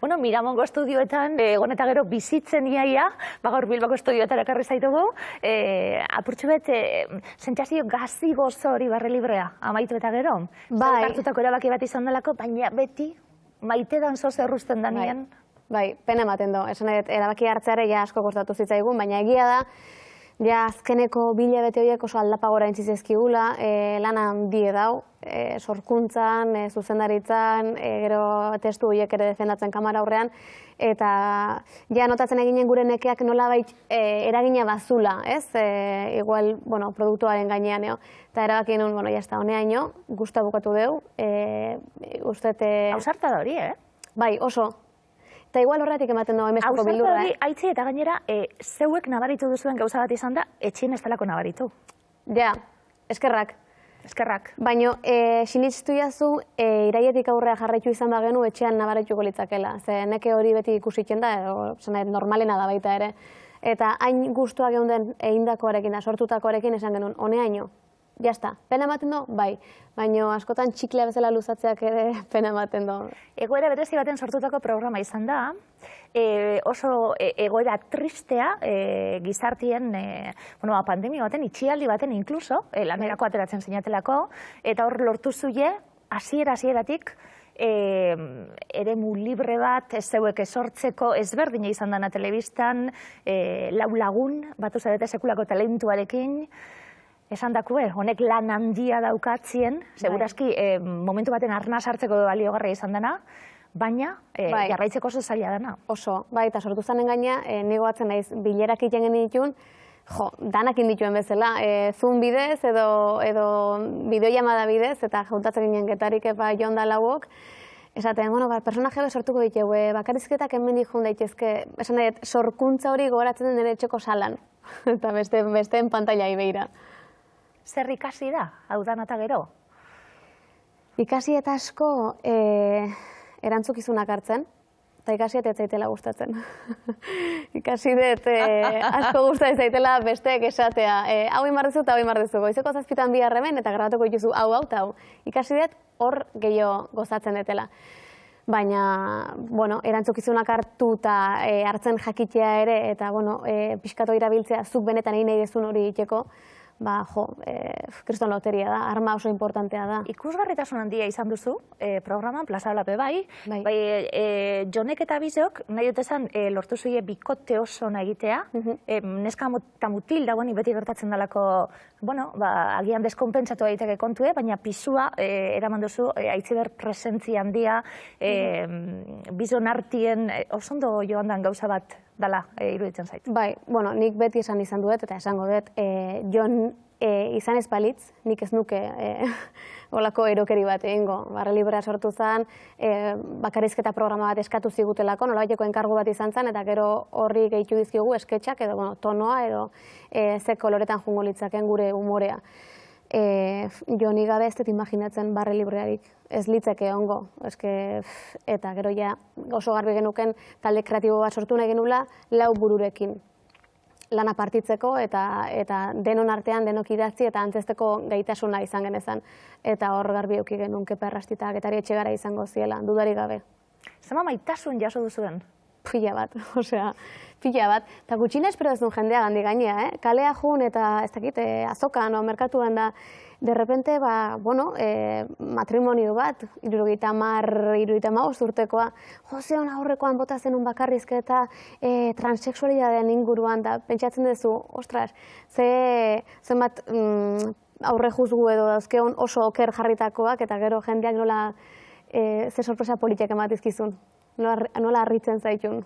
Bueno, Miramongo estudioetan, egon eta gero bizitzen iaia, gaur Bilbako estudioetara ekarri zaitugu, apurtxo bet, sentsazio gazi gozo hori barre librea, amaitu eta gero. Bai. Hartutako erabaki bat izan delako, baina beti maite danzo zerruzten danien. Bai, pena ematen do. Esan nahi, erabaki hartzeare ja asko kostatu zitzaigun, baina egia da, ja azkeneko 2 hilabete horiek oso aldapa gora entzizezkigula, lana handie dau, sorkuntzan, zuzendaritzan, gero testu horiek ere defendatzen kamara aurrean, eta ja notatzen eginen gure nekeak nolabait eragina bazula, ez? Igual, bueno, produktuaren gainean, eta erabaki nun, bueno, jazta, honeaino, guzta bukatu deu, ustete... Hausarta da hori, Bai, oso. Eta igual horretik ematen dugu emezko bildurra. Hausarta hori, haitzi eta gainera, zeuek nabaritu duzuen gauza bat izan da, etxien ez delako nabaritu. Ja, eskerrak. Eskerrak. Baina, sinistu jazu, iraietik aurrea jarraitu izan bagenu, etxean nabarituko litzakela. Ze neke hori beti ikusitzen da, edo normalena da baita ere. Eta hain guztua geunden egindakoarekin da, sortutakoarekin esan genuen, honeaino. Jazta, pena ematen du? Bai. Baina askotan txiklea bezala luzatzeak ere pena ematen du. Egoera berezi baten sortutako programa izan da, oso egoera tristea gizartien pandemia baten, itxialdi baten inkluso, lanerako ateratzen zinatelako, eta hor lortu zuie, hasieratik, eremu libre bat, ez zeuek esortzeko, ezberdina izan dana telebistan, lau lagun, batu zarete sekulako talentuarekin, esan dakue, honek lan handia daukatzien, segurazki momentu baten arnaz hartzeko baliogarria izan dena, baina jarraitzeko oso zaila dena. Oso, bai, eta sortu zanen gaina, nigo batzen naiz, bilerak iten genituen, danak indituen bezala, Zoom bidez edo bideoiamada bidez, eta jautatzen ginen getarik epa joan da lauok, esaten, personaje be sortuko ditugu, bakarizketak hemen ikun daitezke, esan nahi, sorkuntza hori gogoratzen den nire etxeko salan, eta besteen pantailai beira. Zer ikasi da, hau dan eta gero? Ikasi eta asko erantzukizunak hartzen, eta ikasi eta ez zaitela gustatzen. Ikasi dut asko gustatzen zaitela besteek esatea. Hau imarrezu eta hau imarrezu. Goizeko 7:00 biharremen eta grabatuko dituzu hau eta hau. Ikasi dut hor gehiago gozatzen detela. Baina, erantzukizunak hartu eta hartzen jakitea ere, eta pixkatu irabiltzea zuk benetan egin nahi dezun hori egiteko, kriston loteria da, arma oso importantea da. Ikusgarritasun handia izan duzu, programan, Plaza Olape bai, Jonek eta Bizok, nahi dut esan, lortu zuie bikote oso egitea, neska eta mutil dagoen beti gertatzen dalako, agian deskonpentsatu daiteke kontue, baina pisua eraman duzu, Aitziber presentzia handia, Bizon artien, osondo joan dan gauza bat dala, iruditzen zait. Bai, nik beti esan izan duet, eta esango dut, Jon izan ez balitz, nik ez nuke olako erokeri bat egingo. Barre librea sortu zen, bakarizketa programa bat eskatu zigutelako, nolabaiteko enkargu bat izan zen, eta gero horri gehitu dizkiogu esketxak, edo tonoa, edo ze koloretan jungo litzaken gure umorea. Joni gabe ez dut imaginatzen barre librearik, ez litzeke ongo, eta gero ja oso garbi genuken talde kreatibo bat sortu nahi genula 4 bururekin lana partitzeko eta denon artean denok idatzi eta antzesteko gaitasuna izan genezan. Eta hor garbi euki genuen Kepa Errastita Getari Etxegara izango ziela, dudarik gabe. Zama maitasun jaso duzuen? Pila bat, pila bat. Eta gutxina espero ez duen jendea gandik gainea, kalea jun eta ez dakit, azokan o merkatuan da, de repente, matrimonio bat, 30 urtekoa, Joseon aurrekoan bota zenun bakarrizketa transexualidadean inguruan, da pentsatzen duzu, ostras, zenbat aurre juzgu edo dauzkeon oso oker jarritakoak, eta gero jendeak nola ze sorpresa politiak ematizkizun. Nola harritzen zaitun.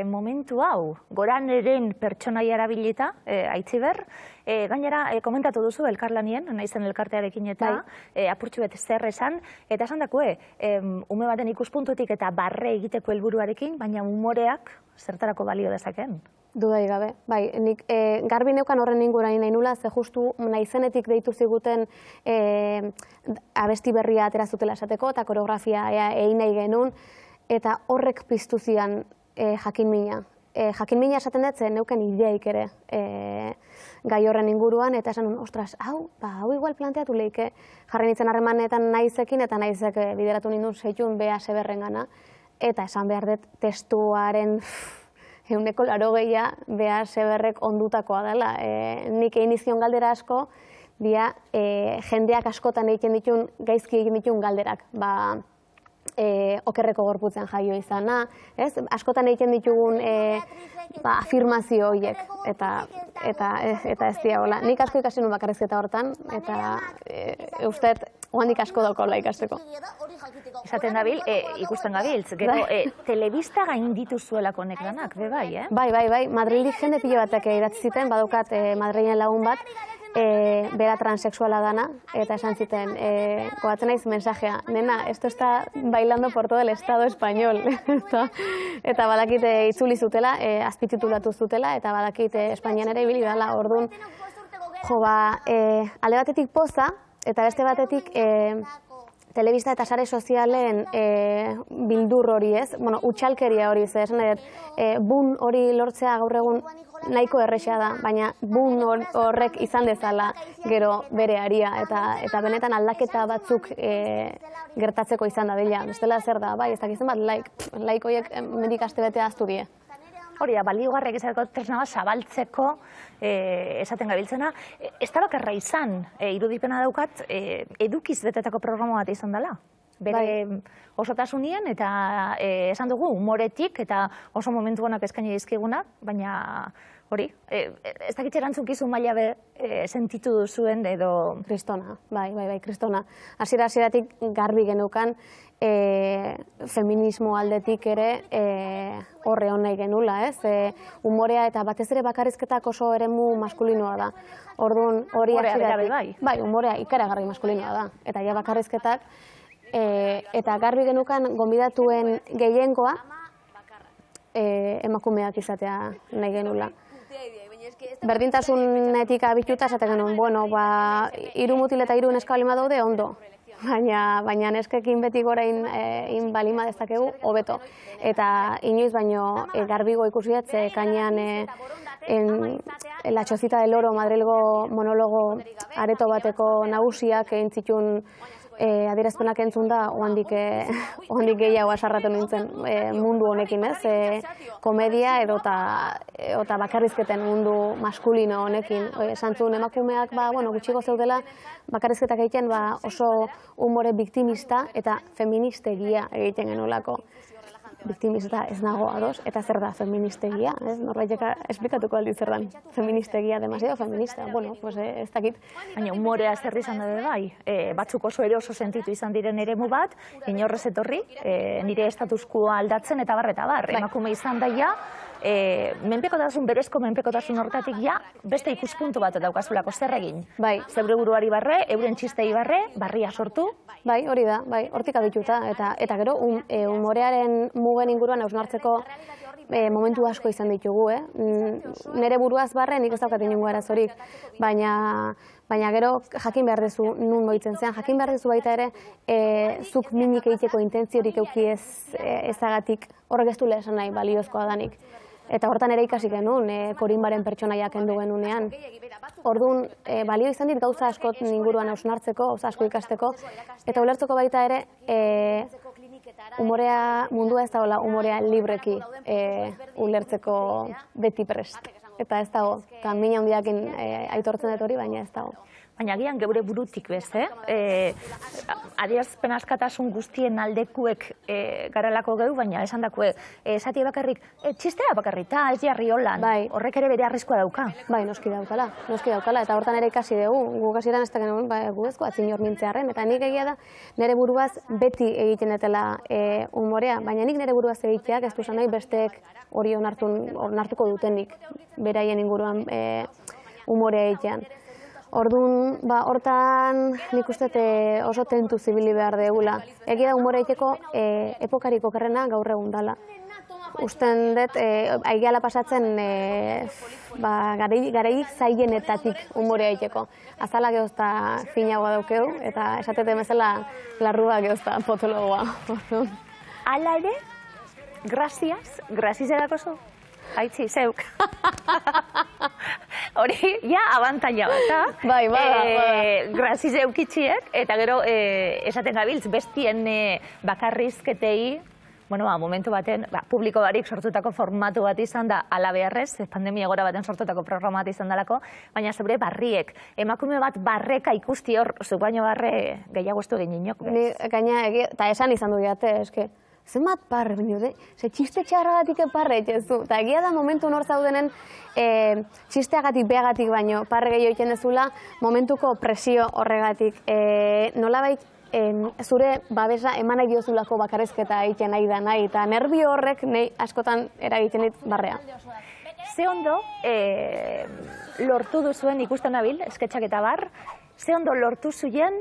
Momentu hau, Goraneren pertsonaia erabilita, Aitziber, gainera komentatu duzu elkarlanien, naizen elkartearekin eta apurtxu bet zer esan, eta esan dakue, ume baten ikuspuntutik eta barre egiteko helburuarekin, baina umoreak zertarako balio dezaken. Dudai gabe, bai, nik garbi neukan horren ingurain nahi nula, ze justu naizenetik deitu ziguten abesti berria atera zutela esateko, eta koreografia egin nahi genuen, eta horrek piztu zian jakinmina. Jakinmina esaten dut, neuken ideaik ere gai horren inguruan, eta esan, ostras, hau igual planteatu lehike jarri nintzen harremanetan naizekin, eta naizek bideratu nindun zeitun BA Seberren gana. eta esan behar dut testuaren 180 behar Seberrek ondutakoa dela. Nik egin izkion galdera asko, dia jendeak askotan egiten ditun, gaizki egin ditun galderak. Okerreko gorputzen jaio izana, askotan egiten ditugun afirmazio horiek, eta ez dira hola. Nik asko ikasi nuen bakarrizketa hortan, eta usteet, oandik asko daukola ikasteko. Esaten dabil, ikusten gabiltz, gero, telebista gainditu zuelako nek danak, bai, eh? Bai, Madrildik jende pilo batek idatzi ziten, badaukat Madrilen lagun bat, bera transexuala dana, eta esan ziten, goatzen naiz mensajea, nena, esto está bailando por todo el Estado español. Eta badakit itzuli zutela, azpititulatu zutela, eta badakit Espainian ere ibili dela, orduan, alde batetik poza, eta beste batetik telebista eta sare sozialen bildur hori ez, utxalkeria hori ez, esan nahi dut, bun hori lortzea gaur egun nahiko erresa da, baina bun horrek izan dezala gero bere aria, eta benetan aldaketa batzuk gertatzeko izan da dela. Bestela zer da, bai, ez dakizen bat, laik horiek mendik aste betea aztu die. Hori da, baliogarrek izateko tresna bat zabaltzeko esaten gabiltzena. Ez da bakarra izan, irudipena daukat, edukiz betetako programa bat izan dela. Bere osotasunien eta esan dugu humoretik eta oso momentu honak eskaini dizkiguna, baina hori, ez dakit erantzukizun maila sentitu duzuen edo... Kristona, bai, kristona. Hasieratik garbi genukan feminismo aldetik ere horre hon nahi genula, ez? Humorea eta batez ere bakarrizketak oso eremu maskulinoa da. Orduan hori hasieratik... Bai, humorea ikaragarri maskulinoa da. Eta ja bakarrizketak, eta garbi genukan gonbidatuen gehiengoa emakumeak izatea nahi genula. Berdintasunetik abituta esaten genuen, hiru mutil eta hiru neska balima daude, ondo. Baina neskekin beti gora balima dezakegu, hobeto. Eta inoiz baino garbigo ikusietze, kainean La Chocita del Oro, Madrilgo monologo areto bateko nagusiak egin zituen adierazpenak entzun da, oandik gehiago asarratu nintzen mundu honekin, ez? Komedia edota bakarrizketen mundu maskulino honekin. Esan zuen emakumeak, gutxiko zeudela, bakarrizketak egiten oso humore biktimista eta feministegia egiten genolako. Biktimista ez nago ados, eta zer da feministegia, ez? Norbaitek esplikatuko aldi zer dan. Feministegia, demasiado feminista, ez dakit. Baina humorea zer izan da bai, batzuk oso eroso sentitu izan diren eremu bat, inorrez etorri, nire estatuskuoa aldatzen eta bar. Emakume izan daia, menpekotasun, berezko menpekotasun horretatik beste ikuspuntu bat daukazulako zer egin. Zeure buruari barre, euren txistei barria sortu. Bai, hori da, hortik abituta, eta gero humorearen mugen inguruan hausnartzeko momentu asko izan ditugu, nire buruaz barre nik ez daukat inongo arazorik, baina gero jakin behar dezu nun goitzen zean, jakin behar dezu baita ere zuk minik egiteko intentziorik euki ezagatik horrek ez du esan nahi baliozkoa danik. Eta hortan ere ikasi genuen, korinbaren pertsonaiak kendu genunean. Orduan, balio izan dit gauza asko inguruan hausnartzeko, gauza asko ikasteko, eta ulertzeko baita ere, humorea mundua ez dagoela humorea libreki ulertzeko beti prest. Eta ez dago, eta mina handiakin aitortzen dut hori, baina ez dago. Baina agian geure burutik beste, adierazpen askatasun guztien aldekuek garelako gehu, baina esan dakue, esatie bakarrik, txistea bakarrita, ez jarri holan, horrek ere bere arriskoa dauka. Bai, noski daukala, eta hortan ere ikasi dugu, gu kasieran ez da genuen, gu ezko atzin hor mintzearen, eta nik egia da, nire buruaz beti egiten dutela humorea, baina nik nire buruaz egiteak ez duzan nahi besteek hori onartuko dutenik, beraien inguruan humorea egitean. Orduan, hortan nik uste oso tentu zibili behar degula. Egia da humore egiteko epokarik okerrena gaur egun dala. Usten dut, aigeala pasatzen garaik zaienetatik humorea egiteko. Azala geozta finagoa daukeu, eta esatete bezala larrua geozta potologoa. Ala ere, graziz erakozu? Haitzi, zeuk. Hori, abantaila bat, Bai. Graziz eukitxiek, eta gero esaten gabiltz bestien bakarrizketei, momentu baten, publiko barik sortutako formatu bat izan da, ala beharrez, pandemia gora baten sortutako programa bat izan dalako, baina zebre barriek, emakume bat barreka ikusti hor, zuk baino barre gehiago estu egin inok. Gaina, eta esan izan du jate, eske, zenbat parre, ze txiste txarragatik parre etxezu. Eta egia da momentu nor zaudenen txisteagatik beagatik baino parre gehiago egiten dezula, momentuko presio horregatik. Nolabait zure babesa eman nahi diozulako bakarrizketa egiten nahi da nahi, eta nerbio horrek nahi askotan eragiten dit barrea. Ze ondo lortu duzuen ikusten nabil, esketxak eta bar, ze ondo lortu zuien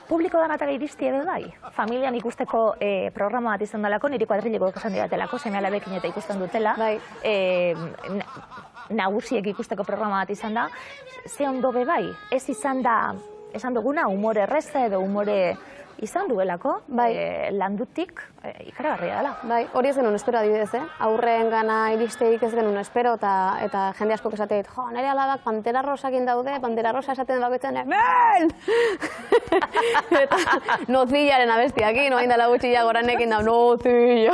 publiko danatara iristi edo bai. Familian ikusteko programa bat izan dalako, niri kuadrilekoak esan didatelako, seme alabekin eta ikusten dutela. Nagusiek ikusteko programa bat izan da. Ze ondo be bai, ez izan da, esan duguna, umore erreza edo umore izan duelako, landutik ikaragarria dela. Bai, hori ez genuen espero adibidez, aurreen gana iristeik ez genuen espero, eta jende askok esate dit, nire alabak Pantera Rosakin daude, Pantera Rosa esaten bakoitzen, men! Eta nozillaren abestiakin, oain dela gutxilla goranekin da, nozillo!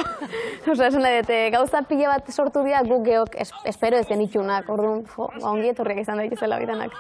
Osa, esan nahi dut, gauza pila bat sortu dira guk geok espero ez genitxunak, orduan, ongi etorriak izan daitezela bitanak.